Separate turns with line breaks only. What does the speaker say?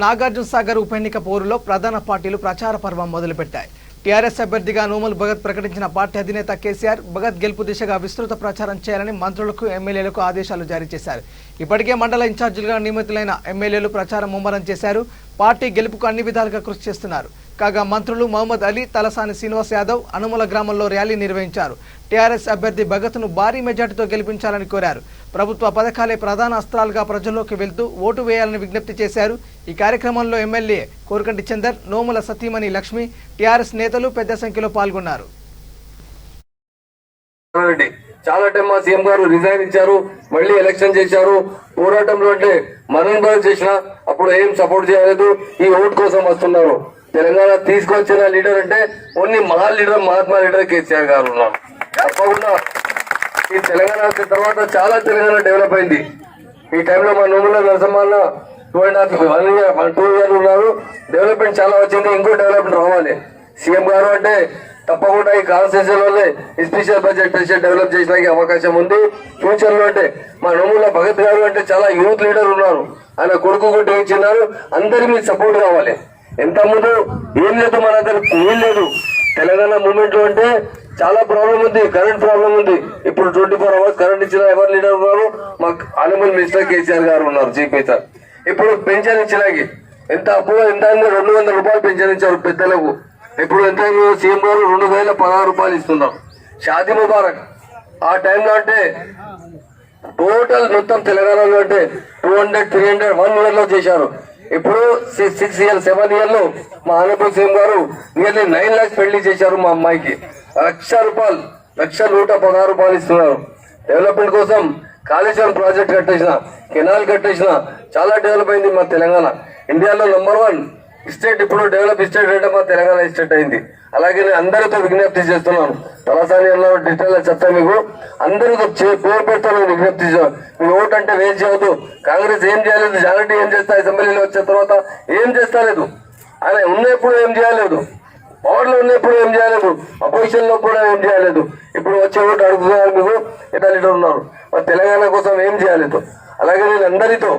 నాగార్జున సాగర్ ఉప ఎన్నిక పోరులో ప్రధాన పార్టీలు ప్రచార పర్వం మొదలుపెట్టాయి. టీఆర్ఎస్ అభ్యర్థిగా నోముల్ భగత్ ప్రకటించిన పార్టీ అధినేత కేసీఆర్ భగత్ గెలుపు దిశగా విస్తృత ప్రచారం చేయాలని మంత్రులకు ఎమ్మెల్యేలకు ఆదేశాలు జారీ చేశారు. ఇప్పటికే మండల ఇన్ఛార్జీలుగా నియమితులైన ఎమ్మెల్యేలు ప్రచారం ముమ్మరం చేశారు. పార్టీ గెలుపుకు అన్ని విధాలుగా కృషి చేస్తున్నారు. కాగా మంత్రులు మహమ్మద్ అలీ, తలసాని శ్రీనివాస్ యాదవ్ అనుముల గ్రామంలో ర్యాలీ నిర్వహించారు. టీఆర్ఎస్ అభ్యర్థి భగత్ను భారీ మెజార్టీతో గెలిపించాలని కోరారు. ప్రభుత్వ పథకాలే ప్రధాన అస్త్రాలుగా ప్రజల్లోకి వెళ్తూ ఓటు వేయాలని విజ్ఞప్తి చేశారు. ఈ కార్యక్రమంలో ఎమ్మెల్యే కోరకంటి చందర్, నోముల సతీమణి లక్ష్మి, టీఆర్ఎస్ నేతలు పెద్ద సంఖ్యలో పాల్గొన్నారు.
చాలా టైం మా సీఎం గారు రిజైన్ ఇచ్చారు, మళ్ళీ ఎలక్షన్ చేశారు. పోరాటంలో అంటే మనం చేసిన అప్పుడు ఏం సపోర్ట్ చేయలేదు, ఈ ఓటు కోసం వస్తున్నారు. తెలంగాణ తీసుకొచ్చిన లీడర్ అంటే ఓన్లీ మహా లీడర్, మహాత్మా లీడర్ కేసీఆర్ గారు ఉన్నారు. తప్పకుండా ఈ తెలంగాణ వచ్చిన తర్వాత చాలా తెలంగాణ డెవలప్ అయింది. ఈ టైంలో మా నోముల నరసింహన్న 2.5 years ఉన్నారు. డెవలప్మెంట్ చాలా వచ్చింది, ఇంకో డెవలప్మెంట్ రావాలి. సీఎం గారు అంటే తప్పకుండా ఈ కాన్స్టిట్యూషన్ వల్లే స్పెషల్ బడ్జెట్ డెవలప్ చేయడానికి అవకాశం ఉంది. ఫ్యూచర్ లో అంటే మా నోముల భగత్ గారు అంటే చాలా యూత్ లీడర్ ఉన్నారు. ఆయన కొడుకు కూడా ఇచ్చినారు. అందరికి మీరు సపోర్ట్ కావాలి. ఎంత ముందు ఏం లేదు, మన దగ్గర ఏం లేదు. తెలంగాణ మూవ్మెంట్ లో అంటే చాలా ప్రాబ్లం ఉంది, కరెంట్ ప్రాబ్లం ఉంది. ఇప్పుడు 24 hours కరెంట్ ఇచ్చిన ఎవరు లీడర్ ఉన్నారు? మాకు ఆనరబుల్ మినిస్టర్ కేసీఆర్ గారు ఉన్నారు, చీఫ్ మినిస్టర్. ఇప్పుడు పెన్షన్ ఇచ్చినాకి ఎంత అప్పుగా ఎంత 200 రూపాయలు పెన్షన్ ఇచ్చారు పెద్దలకు. ఇప్పుడు ఎంత సీఎం గారు 2016 రూపాయలు ఇస్తున్నారు. షాదీ ముబారక్ ఆ టైంలో అంటే టోటల్ మొత్తం తెలంగాణలో అంటే 200, 300, 1 year లో చేశారు. ఇప్పుడు 6 years, 7 years లో మా ఆనరబుల్ సీఎం గారు నియర్లీ 9 lakhs పెళ్లి చేశారు. మా అమ్మాయికి 1,116 రూపాయలు ఇస్తున్నారు. డెవలప్మెంట్ కోసం కాళేశ్వరం ప్రాజెక్ట్ కట్టేసిన, కెనాల్ కట్టేసిన, చాలా డెవలప్ అయింది మా తెలంగాణ. ఇండియాలో నెంబర్ 1 స్టేట్ ఇప్పుడు డెవలప్ స్టేట్ అంటే మా తెలంగాణ స్టేట్ అయింది. అలాగే అందరితో విజ్ఞప్తి చేస్తున్నాను. తలసాని అన్నారు డీటెయిల్ చెప్తా మీకు. అందరితో పేరు పెడతాను విజ్ఞప్తి చేస్తాను. మీ ఓటు అంటే వేస్ట్ చేయవద్దు. కాంగ్రెస్ ఏం చేయలేదు, జాగ్రత్త ఏం చేస్తా, అసెంబ్లీలో వచ్చిన తర్వాత ఏం చేస్తలేదు. ఆయన ఉన్నప్పుడు ఏం చేయలేదు, పవర్ లో ఉన్నప్పుడు ఏం చేయలేదు, అపోజిషన్ లో కూడా ఏం చేయలేదు. ఇప్పుడు వచ్చే ఓటు అడుగుతున్నారు మీకు, ఇతర లీడర్ ఉన్నారు. తెలంగాణ కోసం ఏం చేయలేదు. అలాగే నేను అందరితో